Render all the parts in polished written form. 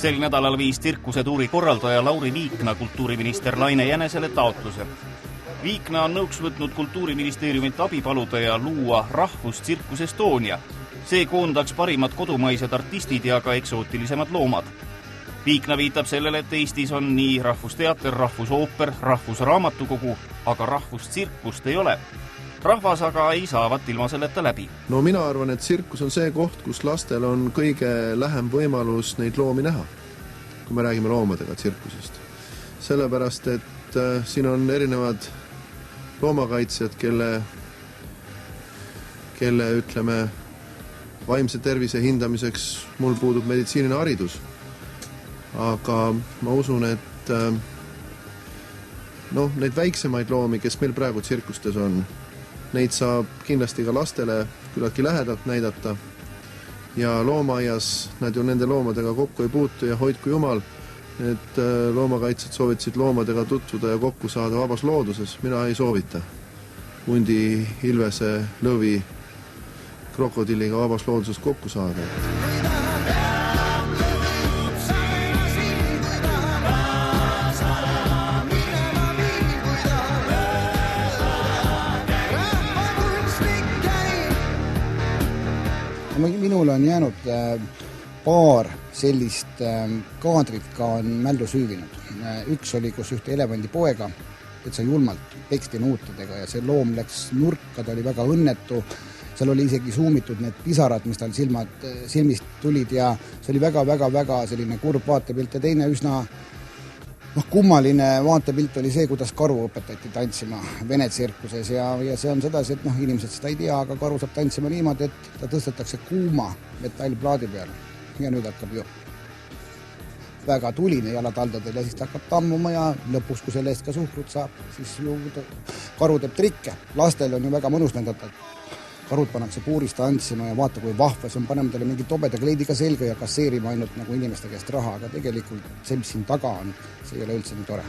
Sel nädalal viis tsirkusetuuri korraldaja Lauri Viikna kultuuriminister Laine Jänesele taotluse. Viikna on nõuks võtnud kultuuriministeeriumilt abi paluda ja luua rahvustsirkus Estonia. See koondaks parimad kodumaised artistid ja ka eksootilisemad loomad. Viikna viitab sellele, et Eestis on nii rahvusteater, rahvusooper, rahvusraamatukogu, aga rahvustsirkust ei ole. Rahvas aga ei saavat ilma selleta läbi. No mina arvan, et tsirkus on see koht, kus lastel on kõige lähem võimalus neid loomi näha, kui me räägime loomadega tsirkusest. Sellepärast, et siin on erinevad loomakaitsjad, kelle ütleme, vaimse tervise hindamiseks mul puudub meditsiiniline haridus. Aga ma usun, et neid väiksemaid loomi, kes meil praegu tsirkustes on, neid saab kindlasti ka lastele küllaltki lähedalt näidata ja loomaaias nad ju nende loomadega kokku ei puutu ja hoidku jumal, need loomakaitsjad soovitasid loomadega tutvuda ja kokku saada vabas looduses. Mina ei soovita hundi, ilvese, lõvi, krokodilliga vabas looduses kokku saada. Minul on jäänud paar sellist kaadrit ka on mällu süüvinud. Üks oli, kus ühte elevandipoega, et see julmalt peksti nuutadega ja see loom läks nurka, ta oli väga õnnetu. Seal oli isegi suumitud need pisarad, mis tal silmist tulid ja see oli väga selline kurb vaatepilt ja teine üsna kummaline vaatepilt oli see, kuidas karu õpetati tantsima Vene tsirkuses ja see on sedasi, et inimesed seda ei tea, aga karu saab tantsima niimoodi, et ta tõstetakse kuuma metallplaadi peale ja nüüd hakkab ju väga tuline jalataldadel ja siis ta hakkab tammuma ja lõpuks, kui selle eest ka suhkrut saab, siis ju karu teeb trikke. Lastel on ju väga mõnus näidata, karud pannakse puurist tantsima ja vaata, kui vahva see on, paneme talle mingi tobeda kleidiga selga ja kasseerima ainult nagu inimeste käest raha, aga tegelikult see, mis siin taga on, see ei ole üldse nii tore.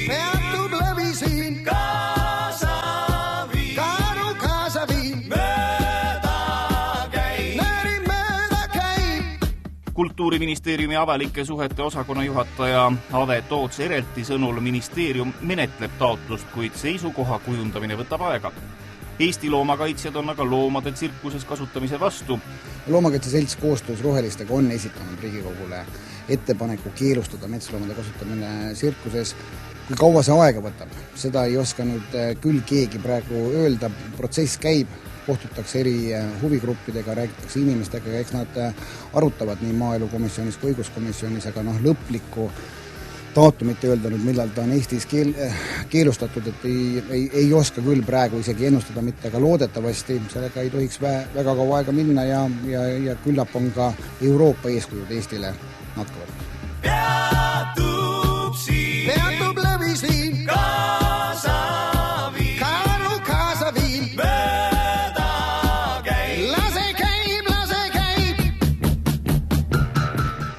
Peatub läbi siin Kaasaviin, Kaaru Kaasaviin, mööda käib. Kultuuriministeeriumi avalike suhete osakonna juhataja Ave Toots Erelti sõnul ministeerium menetleb taotlust, kuid seisukoha kujundamine võtab aega. Eesti loomakaitsjad on aga loomade tsirkuses kasutamise vastu. Loomakaitse selts koostöös Rohelistega on esitanud Riigikogule ettepaneku keelustada metsloomade kasutamine tsirkuses. Kui kaua see aega võtab, seda ei oska nüüd küll keegi praegu öelda. Protsess käib, kohtutakse eri huvigruppidega, räägitakse inimestega ja eks nad arutavad nii maaelukomisjonis kui õiguskomisjonis, aga lõplikku daatumit öelda nüüd, millal ta on Eestis keelustatud, et ei oska küll praegu isegi ennustada mitte, aga loodetavasti sellega ei tohiks väga kaua aega minna ja küllap on ka Euroopa eeskujud Eestile natkavad. Peatub läbi siin Kaasaviin, Kaaru Kaasaviin, mööda käib, lase käib.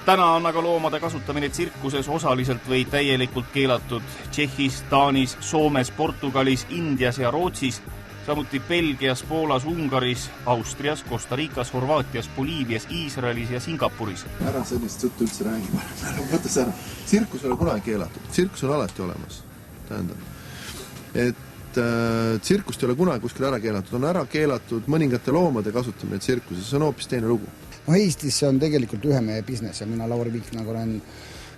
Täna on aga loomade kasutamine tsirkuses osaliselt või täielikult keelatud Tšehhis, Taanis, Soomes, Portugalis, Indias ja Rootsis, samuti Belgias, Poolas, Ungaris, Austrias, Costa Ricas, Horvaatias, Boliivias, Iisraelis ja Singapuris. Ära sellist juttu üldse räägi, võttes ära. Tsirkus ei ole kunagi keelatud, tsirkus on alati olemas. Tähendab, et tsirkust ei ole kunagi kuskil ära keelatud, on ära keelatud mõningate loomade kasutamine tsirkuses, see on hoopis teine lugu. Eestis see on tegelikult ühe mehe business ja mina Lauri Viiknaga olen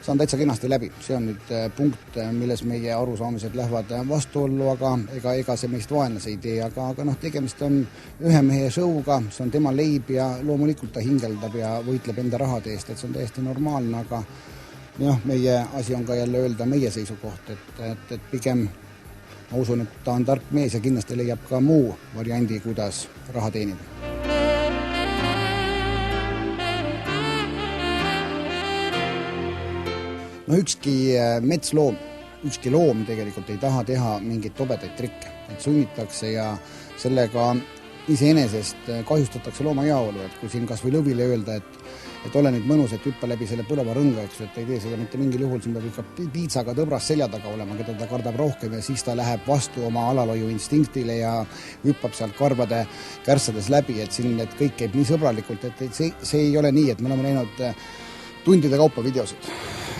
saan täitsa kenasti läbi. See on nüüd punkt, milles meie arusaamised lähevad vastuollu, aga ega see meist vaenlase ei tee, aga tegemist on ühe mehe show'ga, see on tema leib ja loomulikult ta hingeldab ja võitleb enda rahade eest, et see on täiesti normaalne, aga meie asi on ka jälle öelda meie seisukoht, et pigem ma usun, et ta on tark mees ja kindlasti leiab ka muu variandi, kuidas raha teenida. Ükski metsloom, ükski loom tegelikult ei taha teha mingeid tobedaid trikke, et sunnitakse ja sellega iseenesest kahjustatakse looma heaolu, et kui siin kas või lõvile öelda, et ole nüüd mõnus, et hüppa läbi selle põleva rõnga, eks, et ei tee seda mitte mingil juhul, siin peab ikka piitsaga tõbras selja taga olema, keda ta kardab rohkem ja siis ta läheb vastu oma alalhoiu instinktile ja hüppab sealt karvade kärssades läbi, et siin et kõik käib nii sõbralikult, et see ei ole nii, et me oleme näinud tundide kaupa videosid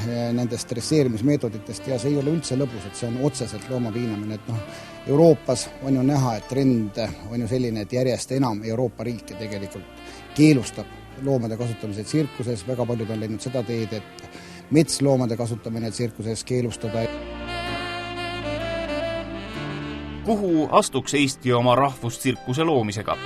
nendest dresseerimismeetoditest ja see ei ole üldse lõbus, et see on otseselt looma piinamine, et Euroopas on ju näha, et trend on ju selline, et järjest enam Euroopa riike tegelikult keelustab loomade kasutamise tsirkuses, väga paljud on läinud seda teed, et metsloomade kasutamine tsirkuses keelustada. Kuhu astuks Eesti oma rahvustsirkuse loomisega?